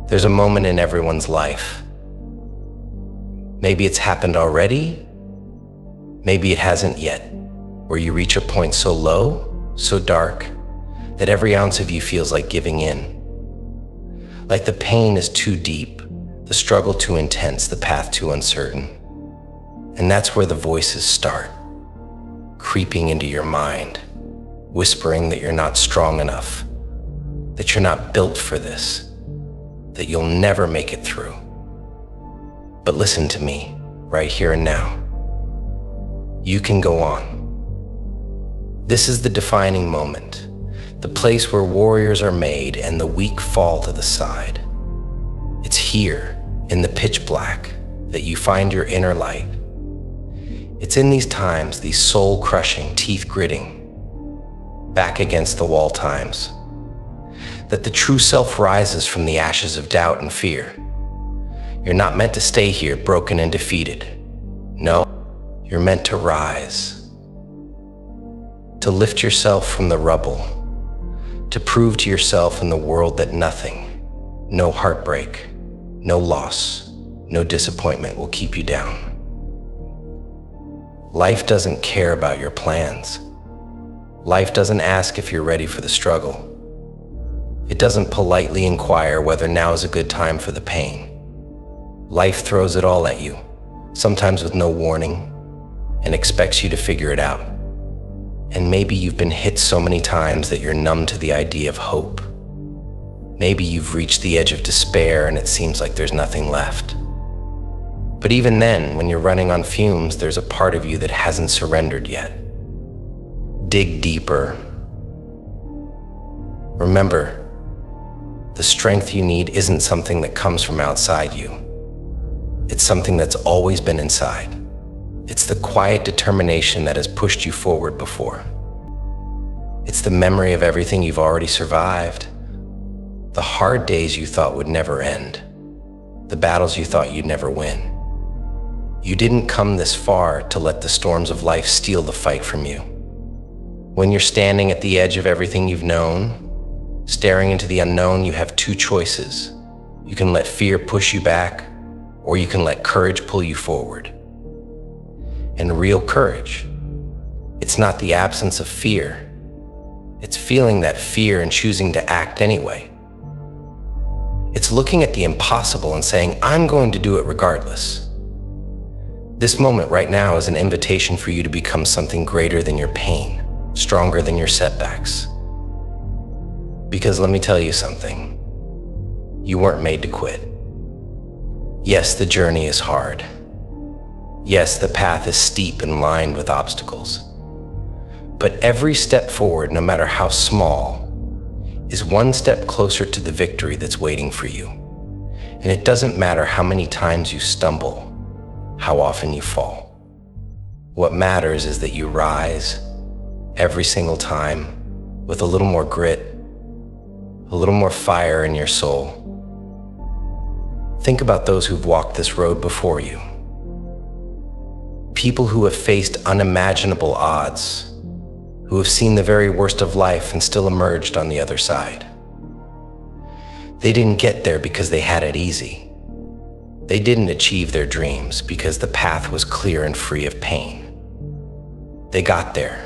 There's a moment in everyone's life. Maybe it's happened already, maybe it hasn't yet, where you reach a point so low, so dark, that every ounce of you feels like giving in. Like the pain is too deep, the struggle too intense, the path too uncertain. And that's where the voices start, creeping into your mind, whispering that you're not strong enough, that you're not built for this, that you'll never make it through. But listen to me, right here and now. You can go on. This is the defining moment, the place where warriors are made and the weak fall to the side. It's here, in the pitch black, that you find your inner light. It's in these times, these soul-crushing, teeth-gritting, back against the wall times, that the true self rises from the ashes of doubt and fear. You're not meant to stay here broken and defeated. No, you're meant to rise, to lift yourself from the rubble, to prove to yourself and the world that nothing, no heartbreak, no loss, no disappointment will keep you down. Life doesn't care about your plans. Life doesn't ask if you're ready for the struggle. It doesn't politely inquire whether now is a good time for the pain. Life throws it all at you, sometimes with no warning, and expects you to figure it out. And maybe you've been hit so many times that you're numb to the idea of hope. Maybe you've reached the edge of despair and it seems like there's nothing left. But even then, when you're running on fumes, there's a part of you that hasn't surrendered yet. Dig deeper. Remember, the strength you need isn't something that comes from outside you. It's something that's always been inside. It's the quiet determination that has pushed you forward before. It's the memory of everything you've already survived. The hard days you thought would never end. The battles you thought you'd never win. You didn't come this far to let the storms of life steal the fight from you. When you're standing at the edge of everything you've known, staring into the unknown, you have two choices. You can let fear push you back, or you can let courage pull you forward. And real courage, it's not the absence of fear. It's feeling that fear and choosing to act anyway. It's looking at the impossible and saying, I'm going to do it regardless. This moment right now is an invitation for you to become something greater than your pain, stronger than your setbacks. Because let me tell you something, you weren't made to quit. Yes, the journey is hard. Yes, the path is steep and lined with obstacles. But every step forward, no matter how small, is one step closer to the victory that's waiting for you. And it doesn't matter how many times you stumble, how often you fall. What matters is that you rise every single time with a little more grit, a little more fire in your soul. Think about those who've walked this road before you. People who have faced unimaginable odds, who have seen the very worst of life and still emerged on the other side. They didn't get there because they had it easy. They didn't achieve their dreams because the path was clear and free of pain. They got there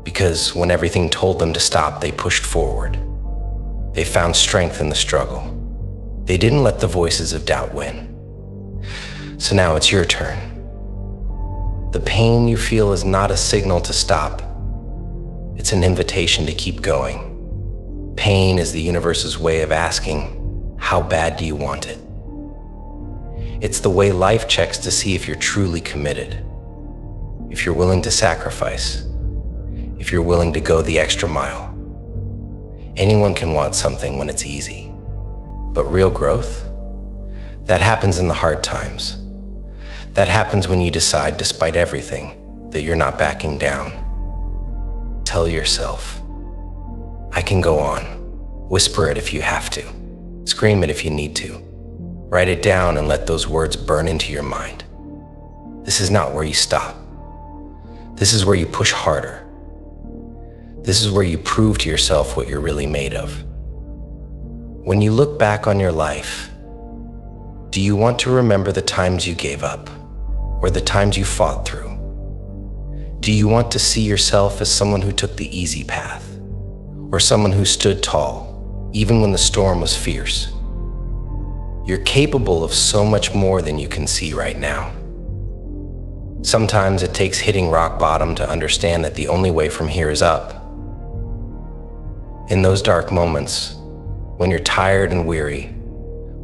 because when everything told them to stop, they pushed forward. They found strength in the struggle. They didn't let the voices of doubt win. So now it's your turn. The pain you feel is not a signal to stop. It's an invitation to keep going. Pain is the universe's way of asking, how bad do you want it? It's the way life checks to see if you're truly committed, if you're willing to sacrifice, if you're willing to go the extra mile. Anyone can want something when it's easy, but real growth, that happens in the hard times. That happens when you decide, despite everything, that you're not backing down. Tell yourself, I can go on. Whisper it if you have to. Scream it if you need to. Write it down and let those words burn into your mind. This is not where you stop. This is where you push harder. This is where you prove to yourself what you're really made of. When you look back on your life, do you want to remember the times you gave up or the times you fought through? Do you want to see yourself as someone who took the easy path or someone who stood tall even when the storm was fierce? You're capable of so much more than you can see right now. Sometimes it takes hitting rock bottom to understand that the only way from here is up. In those dark moments, when you're tired and weary,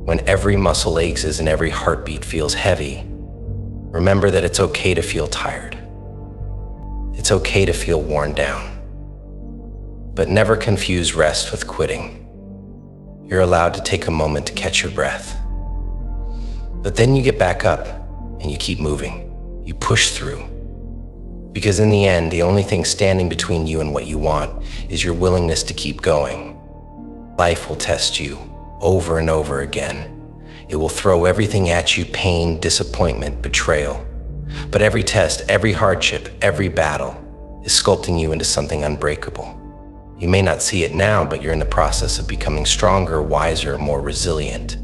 when every muscle aches and every heartbeat feels heavy, remember that it's okay to feel tired. It's okay to feel worn down. But never confuse rest with quitting. You're allowed to take a moment to catch your breath. But then you get back up and you keep moving. You push through. Because in the end, the only thing standing between you and what you want is your willingness to keep going. Life will test you over and over again. It will throw everything at you: pain, disappointment, betrayal. But every test, every hardship, every battle is sculpting you into something unbreakable. You may not see it now, but you're in the process of becoming stronger, wiser, more resilient.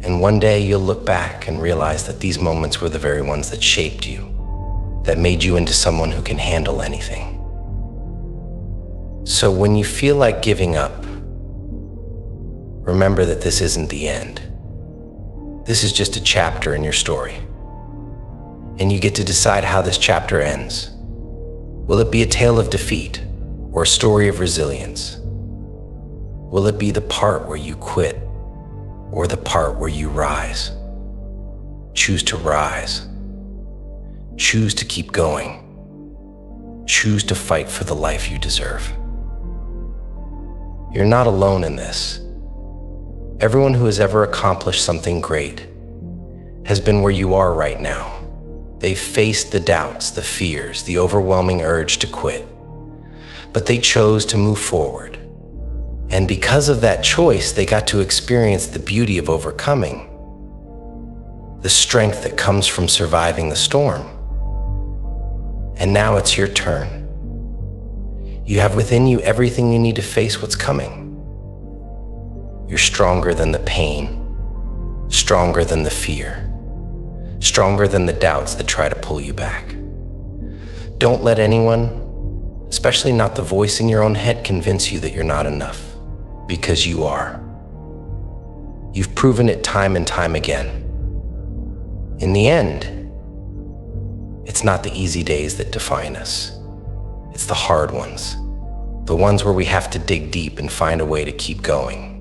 And one day you'll look back and realize that these moments were the very ones that shaped you, that made you into someone who can handle anything. So when you feel like giving up, remember that this isn't the end. This is just a chapter in your story. And you get to decide how this chapter ends. Will it be a tale of defeat or a story of resilience? Will it be the part where you quit or the part where you rise? Choose to rise. Choose to keep going. Choose to fight for the life you deserve. You're not alone in this. Everyone who has ever accomplished something great has been where you are right now. They've faced the doubts, the fears, the overwhelming urge to quit, but they chose to move forward. And because of that choice, they got to experience the beauty of overcoming, the strength that comes from surviving the storm. And now it's your turn. You have within you everything you need to face what's coming. You're stronger than the pain, stronger than the fear, stronger than the doubts that try to pull you back. Don't let anyone, especially not the voice in your own head, convince you that you're not enough, because you are. You've proven it time and time again. In the end, it's not the easy days that define us. It's the hard ones, the ones where we have to dig deep and find a way to keep going.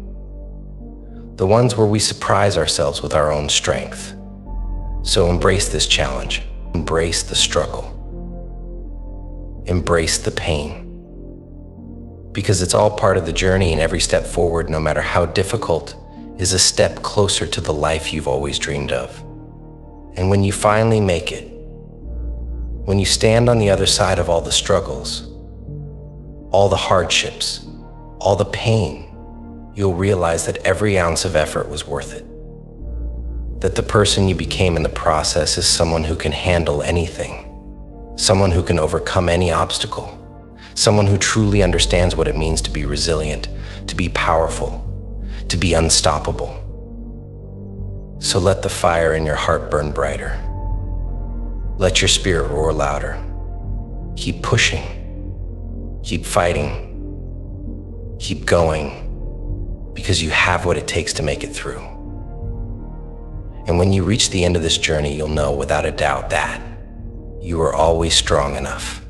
The ones where we surprise ourselves with our own strength. So embrace this challenge. Embrace the struggle. Embrace the pain. Because it's all part of the journey, and every step forward, no matter how difficult, is a step closer to the life you've always dreamed of. And when you finally make it, when you stand on the other side of all the struggles, all the hardships, all the pain, you'll realize that every ounce of effort was worth it. That the person you became in the process is someone who can handle anything, someone who can overcome any obstacle, someone who truly understands what it means to be resilient, to be powerful, to be unstoppable. So let the fire in your heart burn brighter. Let your spirit roar louder. Keep pushing. Keep fighting. Keep going. Because you have what it takes to make it through. And when you reach the end of this journey, you'll know without a doubt that you are always strong enough.